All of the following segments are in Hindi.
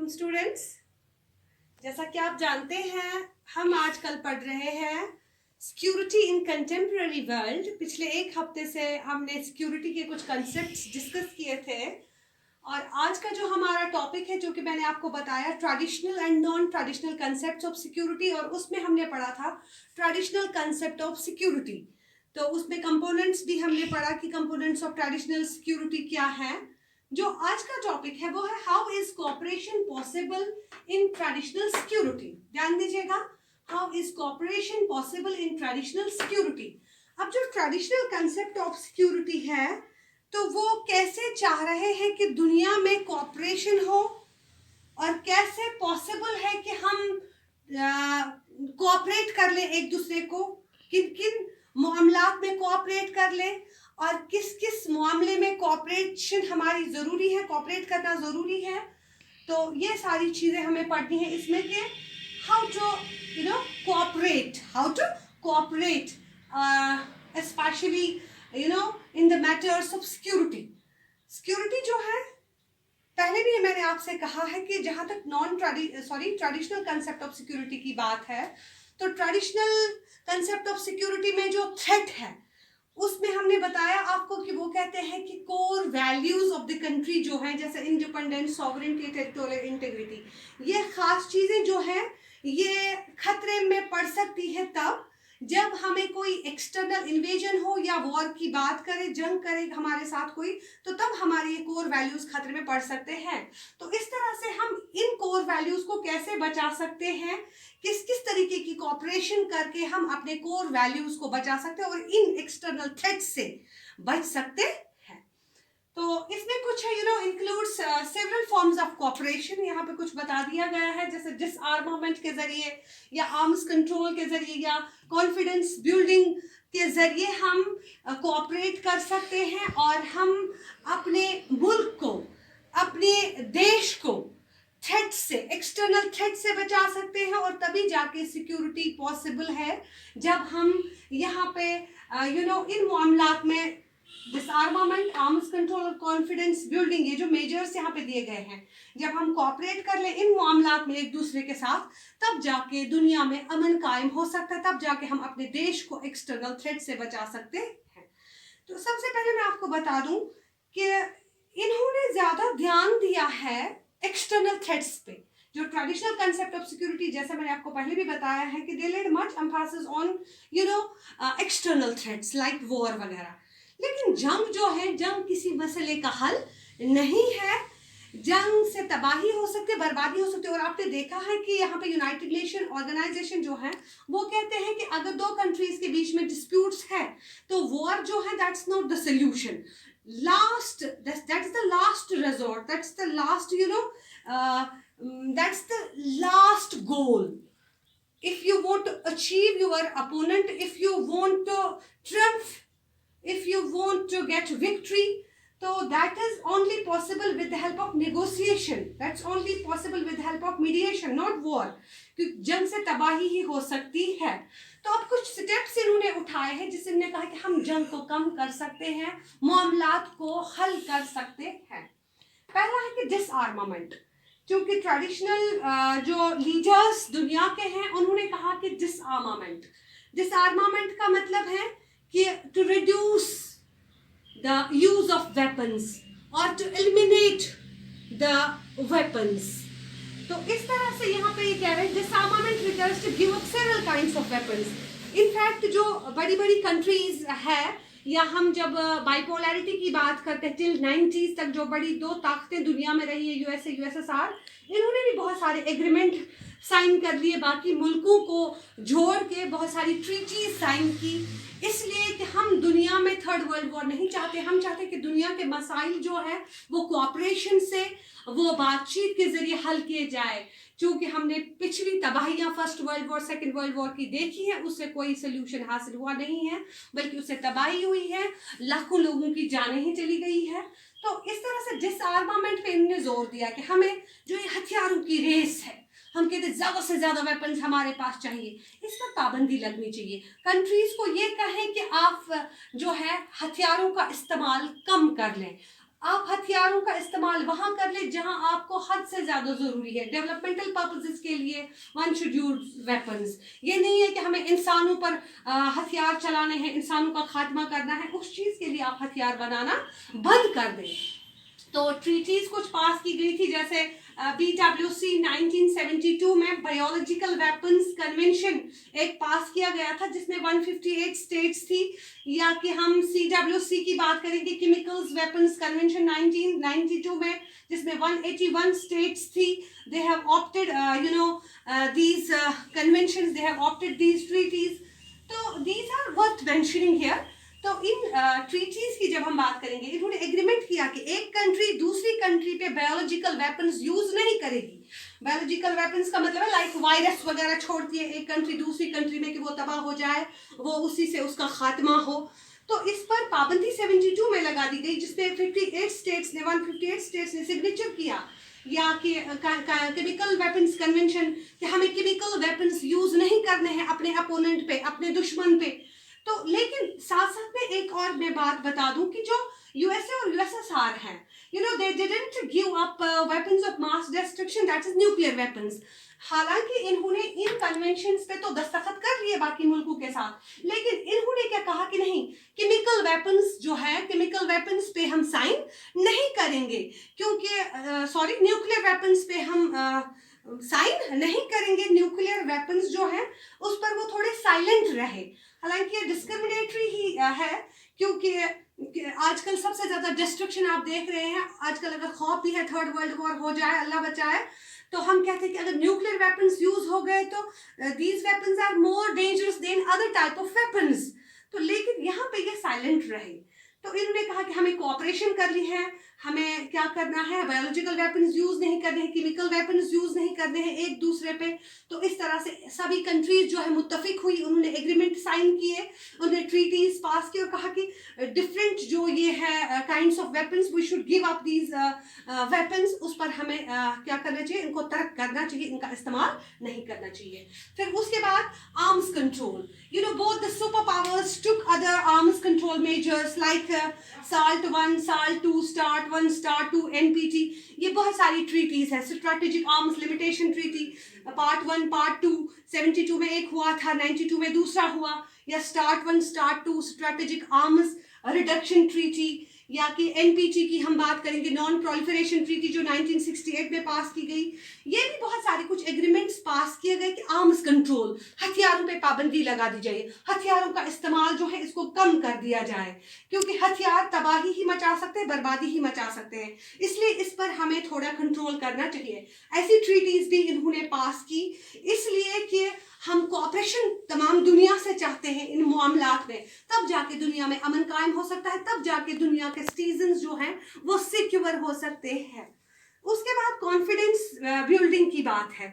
स्टूडेंट्स, जैसा कि आप जानते हैं हम आजकल पढ़ रहे हैं सिक्योरिटी इन कंटेम्प्रेरी वर्ल्ड। पिछले एक हफ्ते से हमने सिक्योरिटी के कुछ कंसेप्ट्स डिस्कस किए थे और आज का जो हमारा टॉपिक है, जो कि मैंने आपको बताया, traditional and non traditional concepts of security, और उसमें हमने पढ़ा था ट्रेडिशनल कंसेप्ट ऑफ सिक्योरिटी। तो उसमें कंपोनेंट्स भी हमने पढ़ा कि कंपोनेंट्स ऑफ ट्रेडिशनल सिक्योरिटी क्या है। जो आज का टॉपिक है वो है how is cooperation possible in traditional security. ध्यान दीजिएगा, how is cooperation possible in traditional security. अब जो ट्रेडिशनल कंसेप्ट ऑफ सिक्योरिटी है, तो वो कैसे चाह रहे हैं कि दुनिया में कोऑपरेशन हो और कैसे पॉसिबल है कि हम कोऑपरेट कर ले एक दूसरे को, किन किन मामलात में कोऑपरेट कर ले और किस किस मामले में कोऑपरेशन हमारी ज़रूरी है, कोऑपरेट करना ज़रूरी है। तो ये सारी चीज़ें हमें पढ़नी है इसमें कि how to cooperate specially in the matters of security जो है, पहले भी मैंने आपसे कहा है कि जहाँ तक ट्रेडिशनल कंसेप्ट ऑफ सिक्योरिटी की बात है, तो ट्रेडिशनल कंसेप्ट ऑफ सिक्योरिटी में जो थ्रेट है उसमें हमने बताया आपको कि वो कहते हैं कि core values of the country जो है, जैसे इंडिपेंडेंस, सॉवरेनिटी, टेरिटोरियल इंटीग्रिटी, ये खास चीज़ें जो है ये खतरे में पड़ सकती है तब जब हमें कोई एक्सटर्नल इन्वेजन हो या वॉर की बात करे, जंग करे हमारे साथ कोई, तो तब हमारे ये कोर वैल्यूज खतरे में पड़ सकते हैं। तो इस तरह से हम इन कोर वैल्यूज को कैसे बचा सकते हैं, किस किस तरीके की कोऑपरेशन करके हम अपने कोर वैल्यूज को बचा सकते हैं और इन एक्सटर्नल थ्रेट्स से बच सकते हैं। तो इसमें कुछ है includes several forms of cooperation. यहाँ पे कुछ बता दिया गया है, जैसे डिसआर्मामेंट के जरिए या आर्म्स कंट्रोल के जरिए या कॉन्फिडेंस बिल्डिंग के जरिए हम कोऑपरेट कर सकते हैं और हम अपने मुल्क को, अपने देश को थ्रेट से, एक्सटर्नल थ्रेट से बचा सकते हैं। और तभी जाके सिक्योरिटी पॉसिबल है जब हम यहाँ पे इन मामलात में डिसआर्मामेंट, आर्म्स कंट्रोल और कॉन्फिडेंस बिल्डिंग, ये जो मेजर्स यहाँ पे दिए गए हैं, जब हम कोऑपरेट कर ले इन मामलात में एक दूसरे के साथ, तब जाके दुनिया में अमन कायम हो सकता है, तब जाके हम अपने देश को एक्सटर्नल थ्रेट से बचा सकते हैं। तो सबसे पहले मैं आपको बता दूं कि इन्होंने ज्यादा ध्यान दिया है एक्सटर्नल थ्रेट्स पे। जो ट्रेडिशनल कंसेप्ट ऑफ सिक्योरिटी, जैसे मैंने आपको पहले भी बताया है कि they led much emphasis on external threats like war वगैरह। लेकिन जंग जो है, जंग किसी मसले का हल नहीं है। जंग से तबाही हो सकती है, बर्बादी हो सकती है। और आपने देखा है कि यहाँ पे यूनाइटेड नेशन ऑर्गेनाइजेशन जो है वो कहते हैं कि अगर दो कंट्रीज के बीच में डिस्प्यूट्स है तो वॉर जो है that's not the solution, that's the last resort, that's the last that's the last goal. If you want to achieve your opponent, if you want to triumph, if you want to get victory, so that is only possible with the help of negotiation. That's only possible with the help of mediation, not war. क्योंकि जंग से तबाही ही हो सकती है। तो अब कुछ स्टेप्स इन्होंने उठाए हैं जिससे इन्होंने कहा कि हम जंग को कम कर सकते हैं, मामलात को हल कर सकते हैं। पहला है कि डिसआर्मामेंट। क्योंकि ट्रेडिशनल जो लीडर्स दुनिया के हैं उन्होंने कहा कि डिसआर्मामेंट का मतलब है कि to reduce the use of weapons और टू एलिमिनेट द वेपन्स। तो इस तरह से यहाँ पे ये कह रहे हैं disarmament requires to give up several kinds of weapons. In fact जो बड़ी बड़ी कंट्रीज है, या हम जब बाइपोलैरिटी की बात करते हैं, टिल 90s तक जो बड़ी दो ताकतें दुनिया में रही है, यूएसए, यूएसएसआर, इन्होंने भी बहुत सारे एग्रीमेंट साइन कर लिए, बाकी मुल्कों को जोड़ के बहुत सारी ट्रीटीज साइन की, इसलिए कि हम दुनिया में थर्ड वर्ल्ड वॉर नहीं चाहते। हम चाहते कि दुनिया के मसाइल जो है वो कोऑपरेशन से, वो बातचीत के जरिए हल किए जाए। क्योंकि हमने पिछली तबाहियां first world war, second world war की देखी है, उससे कोई सोल्यूशन हासिल हुआ नहीं है, बल्कि उससे तबाही हुई है, लाखों लोगों की जानें ही चली गई है। तो इस तरह से डिसआर्मामेंट पे इन्होंने जोर दिया कि हमें जो ये हथियारों की रेस है, हम कहते हैं ज़्यादा से ज़्यादा वेपन्स हमारे पास चाहिए, इस पर पाबंदी लगनी चाहिए। कंट्रीज़ को ये कहें कि आप जो है हथियारों का इस्तेमाल कम कर लें, आप हथियारों का इस्तेमाल वहां कर ले जहां आपको हद से ज्यादा जरूरी है। डेवलपमेंटल पर्पसेस के लिए वन शुड यूज वेपन्स। ये नहीं है कि हमें इंसानों पर हथियार चलाने हैं, इंसानों का खात्मा करना है, उस चीज के लिए आप हथियार बनाना बंद कर दें। तो ट्रीटीज कुछ पास की गई थी, जैसे BWC 1972 में बायोलॉजिकल वेपन्स कन्वेंशन एक पास किया गया था जिसमें 158 स्टेट्स थी। या कि हम CWC की बात करेंगे, केमिकल्स वेपन्स कन्वेंशन 1992 में, जिसमें 181 स्टेट्स थी। They have opted these conventions, they have opted these treaties. तो these are worth mentioning here. तो इन ट्रीटीज की जब हम बात करेंगे, इन्होंने एग्रीमेंट किया कि एक कंट्री दूसरी कंट्री पे बायोलॉजिकल वेपन्स यूज नहीं करेगी। बायोलॉजिकल वेपन्स का मतलब है लाइक वायरस वगैरह छोड़ती है एक कंट्री दूसरी कंट्री में कि वो तबाह हो जाए, वो उसी से उसका खात्मा हो। तो इस पर पाबंदी 72 में लगा दी गई, जिसपे 158 स्टेट्स ने सिग्नेचर किया। या कि केमिकल वेपन्स कन्वेंशन, कि हमें केमिकल वेपन्स यूज नहीं करने हैं अपने अपोनेंट पे, अपने दुश्मन पे। तो लेकिन साथ साथ में एक और मैं बात बता दूं कि जो USA और USSR हैं, they didn't give up weapons of mass destruction, that is nuclear weapons. हालांकि इन्होंने इन कन्वेंशंस पे तो दस्तखत कर लिए बाकी मुल्कों के साथ, लेकिन इन्होंने क्या कहा कि नहीं, केमिकल वेपन्स जो है, केमिकल वेपन्स पे हम साइन नहीं करेंगे, क्योंकि न्यूक्लियर वेपन्स पे हम साइन नहीं करेंगे। न्यूक्लियर वेपन्स जो है उस पर वो थोड़े साइलेंट रहे। हालांकि ये डिस्क्रिमिनेटरी ही है, क्योंकि आजकल सबसे ज्यादा डिस्ट्रक्शन आप देख रहे हैं। आजकल अगर खौफ भी है थर्ड वर्ल्ड वॉर हो जाए, अल्लाह बचाए, तो हम कहते हैं कि अगर न्यूक्लियर वेपन्स यूज हो गए तो these weapons are more dangerous than other type of weapons. तो लेकिन यहाँ पे ये साइलेंट रहे। तो इन्होंने कहा कि हमें कोऑपरेशन करनी है, हमें क्या करना है, बायोलॉजिकल वेपन्स यूज नहीं करने हैं, केमिकल वेपन्स यूज नहीं करने हैं एक दूसरे पे। तो इस तरह से सभी कंट्रीज जो है मुत्तफिक हुई, उन्होंने एग्रीमेंट साइन किए, उन्होंने ट्रीटीज पास किए और कहा कि डिफरेंट जो ये है kinds of weapons, we should give up these weapons. उस पर हमें क्या करना चाहिए, इनको तर्क करना चाहिए, इनका इस्तेमाल नहीं करना चाहिए। फिर उसके बाद arms control, both the superpowers took other arms control measures like SALT 1, SALT 2, START 1, START 2, NPT। ये बहुत सारी ट्रीटीज है। Strategic arms limitation treaty part 1, part 2 72 में एक हुआ था, 92 में दूसरा हुआ। या START 1, START 2 strategic arms reduction treaty. या कि NPT की हम बात करेंगे, नॉन प्रोलिफरेशन ट्रीटी, जो 1968 में पास की गई। ये भी बहुत सारे कुछ एग्रीमेंट्स पास किए गए कि आर्म्स कंट्रोल, हथियारों पे पाबंदी लगा दी जाए, हथियारों का इस्तेमाल जो है इसको कम कर दिया जाए, क्योंकि हथियार तबाही ही मचा सकते हैं, बर्बादी ही मचा सकते हैं, इसलिए इस पर हमें थोड़ा कंट्रोल करना चाहिए। ऐसी ट्रीटीज भी इन्होंने पास की, इसलिए कि हम कोऑपरेशन तमाम दुनिया से चाहते हैं इन मामलात में, तब जाके दुनिया में अमन कायम हो सकता है, तब जाके दुनिया के सिटीजन्स जो हैं वो सिक्योर हो सकते हैं। उसके बाद कॉन्फिडेंस बिल्डिंग की बात है।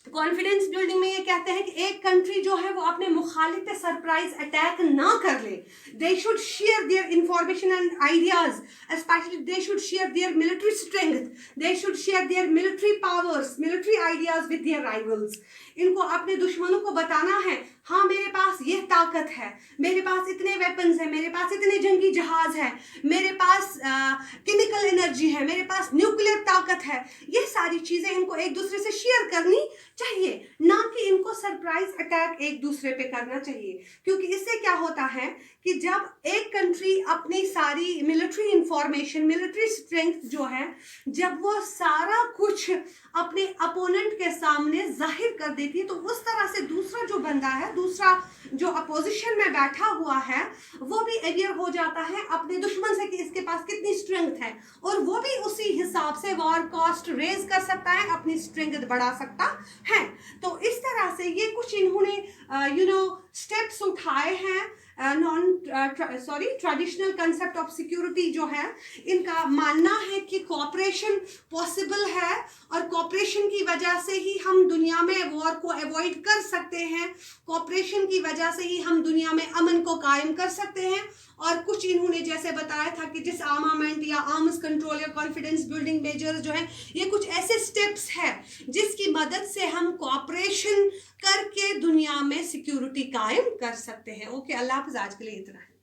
कॉन्फिडेंस बिल्डिंग में ये कहते हैं कि एक कंट्री जो है वो अपने मुखालिफ पे सरप्राइज अटैक ना कर ले। They should share their information and ideas, specially they should share their military strength, they should share their military powers, military ideas with their rivals. इनको अपने दुश्मनों को बताना है, हाँ मेरे पास ये ताकत है, मेरे पास इतने वेपन्स हैं, मेरे पास इतने जंगी जहाज है, मेरे पास केमिकल एनर्जी है, मेरे पास न्यूक्लियर ताकत है। ये सारी चीजें इनको एक दूसरे से शेयर करनी चाहिए, ना कि इनको सरप्राइज अटैक एक दूसरे पे करना चाहिए। क्योंकि इससे क्या होता है कि जब एक कंट्री अपनी सारी मिलिट्री इंफॉर्मेशन, मिलिट्री स्ट्रेंथ जो है, जब वो सारा कुछ अपने अपोनेंट के सामने जाहिर कर देती है, तो उस तरह से दूसरा जो बंदा है, दूसरा जो अपोजिशन में बैठा हुआ है, वो भी अवेयर हो जाता है अपने दुश्मन से कि इसके पास कितनी स्ट्रेंथ है, और वो भी उसी हिसाब से वॉर कॉस्ट रेज कर सकता है, अपनी स्ट्रेंथ बढ़ा सकता है। तो इस तरह से ये कुछ इन्होंने स्टेप्स उठाए हैं। ट्रेडिशनल कंसेप्ट ऑफ सिक्योरिटी जो है, इनका मानना है कि कोऑपरेशन पॉसिबल है, और कोऑपरेशन की वजह से ही हम दुनिया में वॉर को अवॉइड कर सकते हैं, कोऑपरेशन की वजह से ही हम दुनिया में अमन को कायम कर सकते हैं। और कुछ इन्होंने जैसे बताया था कि डिस आर्मामेंट या आर्म्स कंट्रोल या कॉन्फिडेंस बिल्डिंग मेजर्स जो है, ये कुछ ऐसे स्टेप्स हैं जिसकी मदद से हम कोऑपरेशन करके दुनिया में सिक्योरिटी कायम कर सकते हैं। ओके, अल्लाह हाफ़िज़, आज के लिए इतना है।